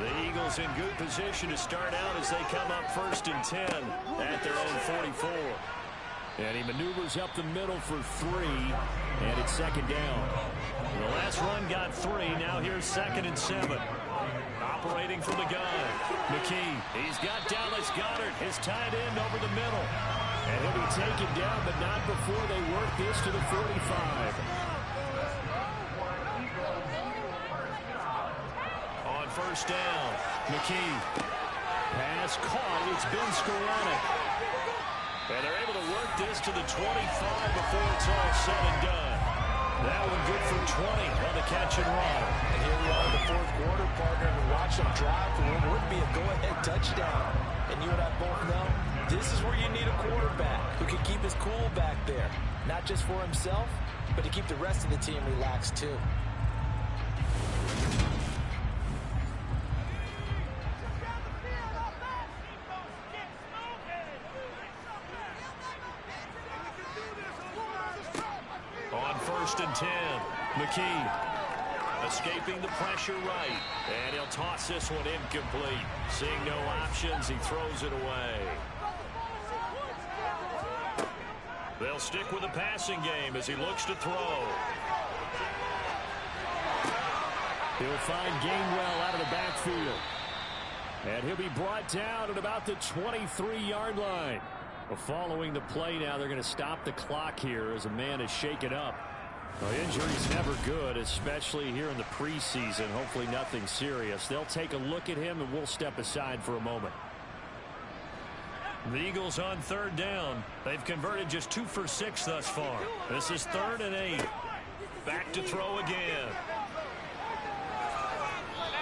The Eagles in good position to start out as they come up 1st and 10 at their own 44. And he maneuvers up the middle for 3, and it's second down. The last run got 3, now here's 2nd and 7. Operating from the gun, McKee. He's got Dallas Goedert, his tight end, over the middle. And he'll be taken down, but not before they work this to the 45. On first down, McKee. Pass caught. It's been Skoranek. And they're able to work this to the 25 before it's all said and done. That one good for 20 on the catch and run. And here we are in the fourth quarter, partner, and watch them drive for what would be a go-ahead touchdown. And you and I both know this is where you need a quarterback who can keep his cool back there. Not just for himself, but to keep the rest of the team relaxed too. On 1st and 10, McKee escaping the pressure right, and he'll toss this one incomplete. Seeing no options, he throws it away. They'll stick with the passing game as he looks to throw. He'll find Gainwell out of the backfield, and he'll be brought down at about the 23-yard line. Well, following the play now, they're going to stop the clock here as a man is shaken up. Well, injury's never good, especially here in the preseason. Hopefully nothing serious. They'll take a look at him, and we'll step aside for a moment. The Eagles on third down. They've converted just 2 for 6 thus far. This is 3rd and 8. Back to throw again.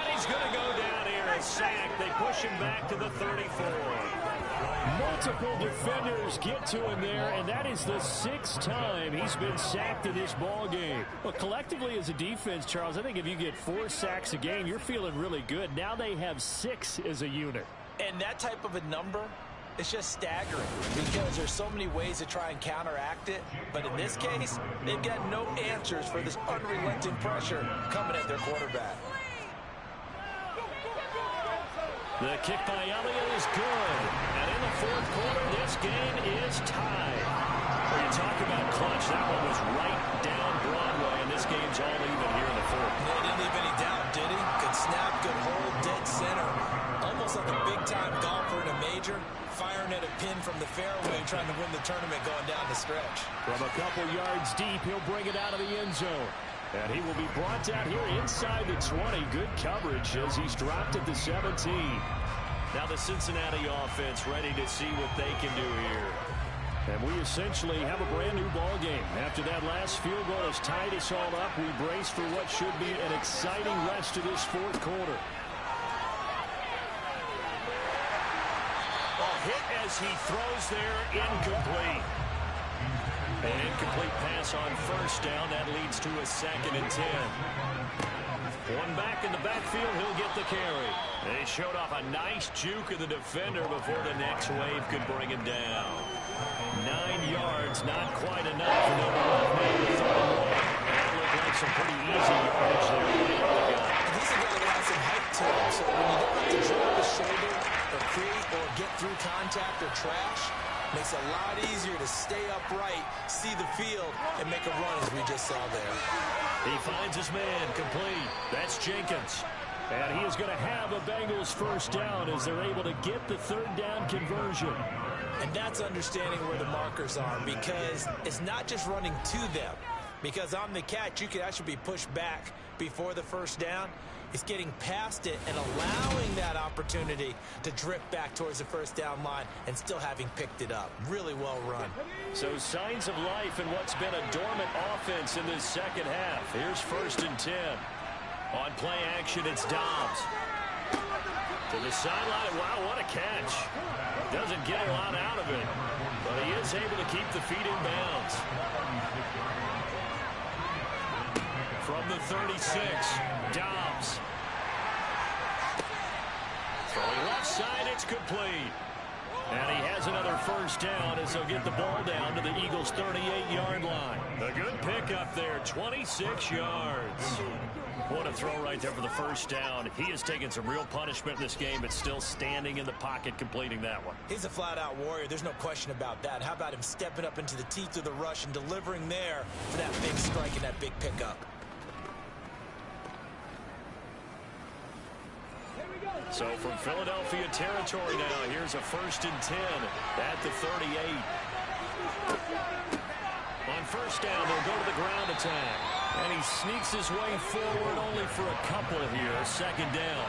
And he's going to go down here and sack. They push him back to the 34. Multiple defenders get to him there, and that is the 6th time he's been sacked in this ball game. Well, collectively as a defense, Charles, I think if you get 4 sacks a game, you're feeling really good. Now they have 6 as a unit. And that type of a number, it's just staggering because there's so many ways to try and counteract it. But in this case, they've got no answers for this unrelenting pressure coming at their quarterback. The kick by Elliott is good. And in the fourth quarter, this game is tied. When you talk about clutch, that one was right down Broadway, and this game's all even here in the fourth. He didn't leave any doubt, did he? Good snap, good hold, dead center. Almost like a big-time golfer in a major, firing at a pin from the fairway, trying to win the tournament going down the stretch. From a couple yards deep, he'll bring it out of the end zone. And he will be brought down here inside the 20. Good coverage as he's dropped at the 17. Now the Cincinnati offense ready to see what they can do here. And we essentially have a brand new ball game. After that last field goal has tied us all up, we brace for what should be an exciting rest of this fourth quarter. A hit as he throws there, incomplete. An incomplete pass on first down. That leads to a 2nd and 10. One back in the backfield. He'll get the carry. They showed off a nice juke of the defender before the next wave could bring him down. 9 yards, not quite enough. And they'll run down to 31. That looked like some pretty easy yardage there. He's a guy that has some height to him. So when you don't have to drop his shoulder or create or get through contact or trash, makes it a lot easier to stay upright, see the field, and make a run as we just saw there. He finds his man complete. That's Jenkins. And he is going to have a Bengals first down as they're able to get the 3rd down conversion. And that's understanding where the markers are, because it's not just running to them. Because on the catch, you could actually be pushed back before the first down. It's getting past it and allowing that opportunity to drift back towards the first down line and still having picked it up. Really well run. So signs of life in what's been a dormant offense in this second half. Here's 1st and 10. On play action, it's Dobbs. To the sideline. Wow, what a catch. Doesn't get a lot out of it, but he is able to keep the feet in bounds. From the 36, Dobbs. Throwing left side, it's complete. And he has another first down as they'll get the ball down to the Eagles' 38-yard line. A good pickup there, 26 yards. What a throw right there for the first down. He has taken some real punishment in this game, but still standing in the pocket completing that one. He's a flat-out warrior. There's no question about that. How about him stepping up into the teeth of the rush and delivering there for that big strike and that big pickup? So from Philadelphia territory now, here's a 1st and 10 at the 38. On first down, they'll go to the ground attack. And he sneaks his way forward only for a couple here. 2nd down.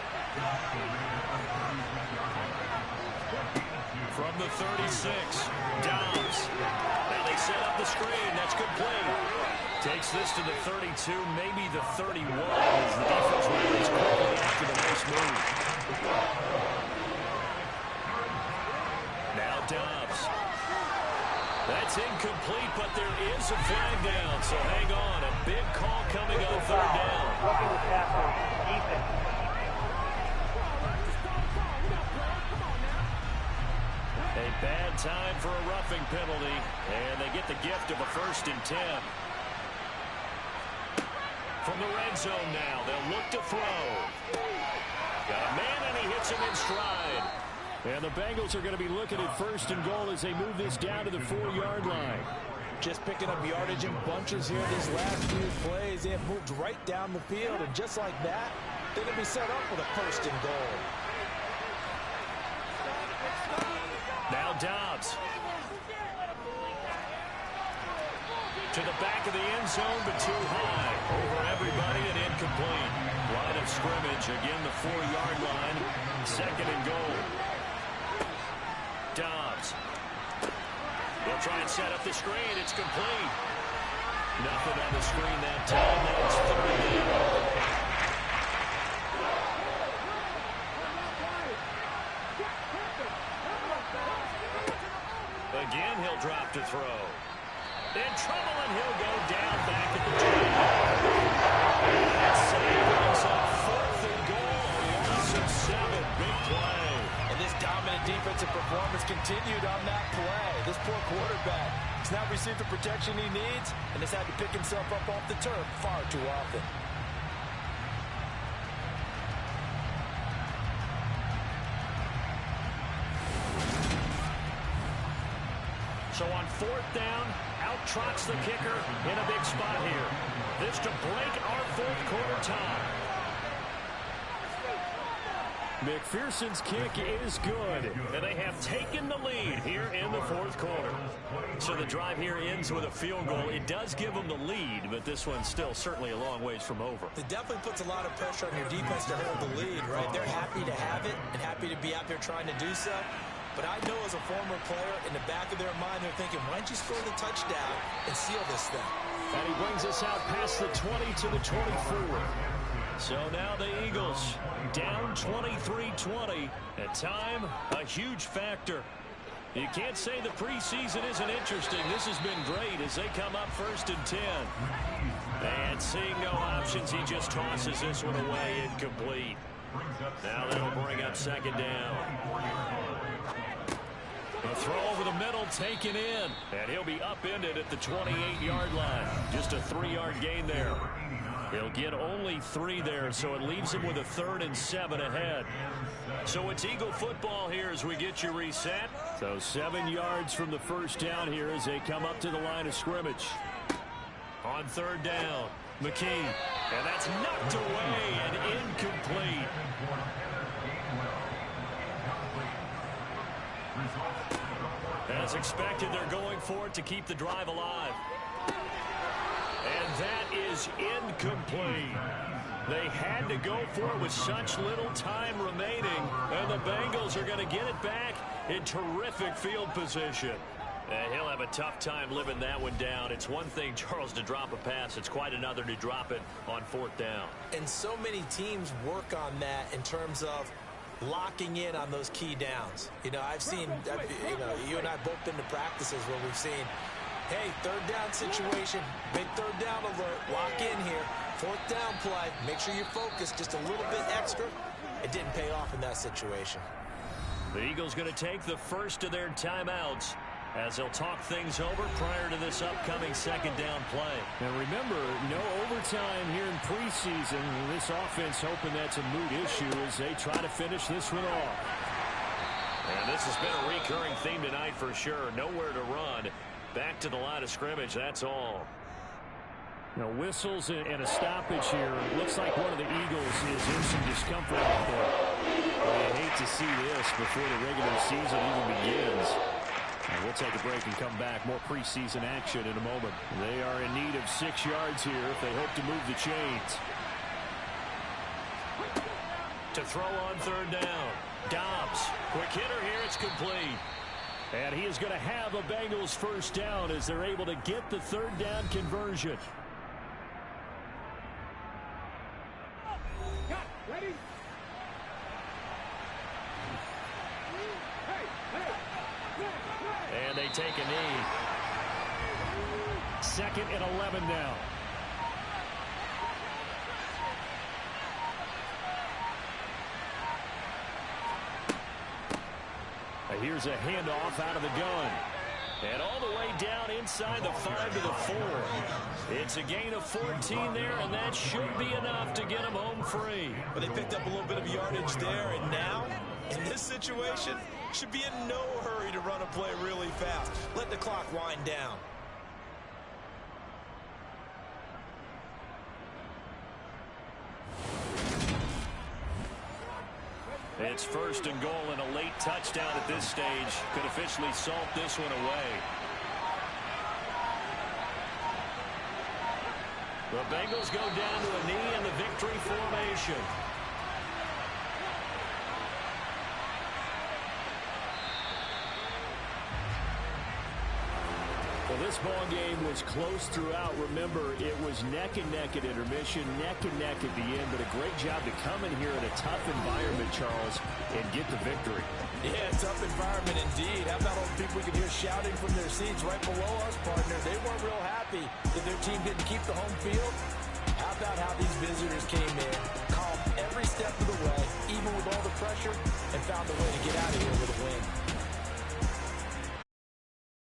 From the 36, Dobbs. Now they set up the screen. That's good play. Takes this to the 32, maybe the 31, as the defense runs quickly after the nice move. Now Dobbs. That's incomplete, but there is a flag down, so hang on. A big call coming on 3rd down. Roughing the passer, defense. A bad time for a roughing penalty, and they get the gift of a 1st and 10. From the red zone now, they'll look to throw. Got a man, and he hits him in stride. And the Bengals are going to be looking at 1st and goal as they move this down to the 4-yard line. Just picking up yardage in bunches here these last few plays. They have moved right down the field, and just like that, they're going to be set up with a 1st and goal. Now Dobbs. To the back of the end zone, but too high. Over everybody and incomplete. Line of scrimmage, again the 4-yard line. 2nd and goal. Dobbs. They'll try and set up the screen. It's complete. Nothing on the screen that time. Now it's 3rd down. Again, he'll drop to throw. In trouble, and he'll go down back at the 10. That save brings up 4th and goal. Loss of 7. Big play. And this dominant defensive performance continued on that play. This poor quarterback has not received the protection he needs and has had to pick himself up off the turf far too often. So on 4th down, out trots the kicker in a big spot here. This to break our 4th quarter tie. McPherson's kick is good, and they have taken the lead here in the 4th quarter. So the drive here ends with a field goal. It does give them the lead, but this one's still certainly a long ways from over. It definitely puts a lot of pressure on your defense to hold the lead, right? They're happy to have it and happy to be out there trying to do so. But I know as a former player, in the back of their mind, they're thinking, why don't you score the touchdown and seal this thing? And he brings us out past the 20 to the 24. So now the Eagles down 23-20. At time, a huge factor You can't say the preseason isn't interesting. This has been great as they come up 1st and 10. And seeing no options, he just tosses this one away incomplete. Now that'll bring up 2nd down. A throw over the middle taken in. And he'll be upended at the 28-yard line. Just a 3-yard gain there. He'll get only 3 there, so it leaves him with a 3rd and 7 ahead. So it's Eagle football here as we get you reset. So 7 yards from the first down here as they come up to the line of scrimmage. On 3rd down, McKee. And that's knocked away and incomplete. As expected, they're going for it to keep the drive alive. And that is incomplete. They had to go for it with such little time remaining, and the Bengals are going to get it back in terrific field position. And he'll have a tough time living that one down. It's one thing, Charles, to drop a pass. It's quite another to drop it on 4th down. And so many teams work on that in terms of locking in on those key downs. You know, I've seen, you and I both been to practices where we've seen, hey, 3rd down situation, big 3rd down alert, lock in here. 4th down play, make sure you're focused just a little bit extra. It didn't pay off in that situation. The Eagles going to take the first of their timeouts as they'll talk things over prior to this upcoming 2nd down play. And remember, no overtime here in preseason. This offense hoping that's a moot issue as they try to finish this one off. And this has been a recurring theme tonight for sure. Nowhere to run. Back to the line of scrimmage, that's all. Now, whistles and a stoppage here. Looks like one of the Eagles is in some discomfort out there. Well, you hate to see this before the regular season even begins. And we'll take a break and come back. More preseason action in a moment. They are in need of 6 yards here if they hope to move the chains. To throw on 3rd down. Dobbs. Quick hitter here. It's complete. And he is going to have a Bengals 1st down as they're able to get the 3rd down conversion. And they take a knee. 2nd and 11 now. Here's a handoff out of the gun. And all the way down inside the 5 to the 4. It's a gain of 14 there, and that should be enough to get them home free. But they picked up a little bit of yardage there, and now, in this situation, should be in no hurry to run a play really fast. Let the clock wind down. It's 1st and goal, and a late touchdown at this stage could officially salt this one away. The Bengals go down to a knee in the victory formation. Well, this ball game was close throughout. Remember, it was neck and neck at intermission, neck and neck at the end, but a great job to come in here in a tough environment, Charles, and get the victory. Yeah, tough environment indeed. How about all the people we could hear shouting from their seats right below us, partner? They weren't real happy that their team didn't keep the home field. How about how these visitors came in, calm every step of the way, even with all the pressure, and found a way to get out of here with a win.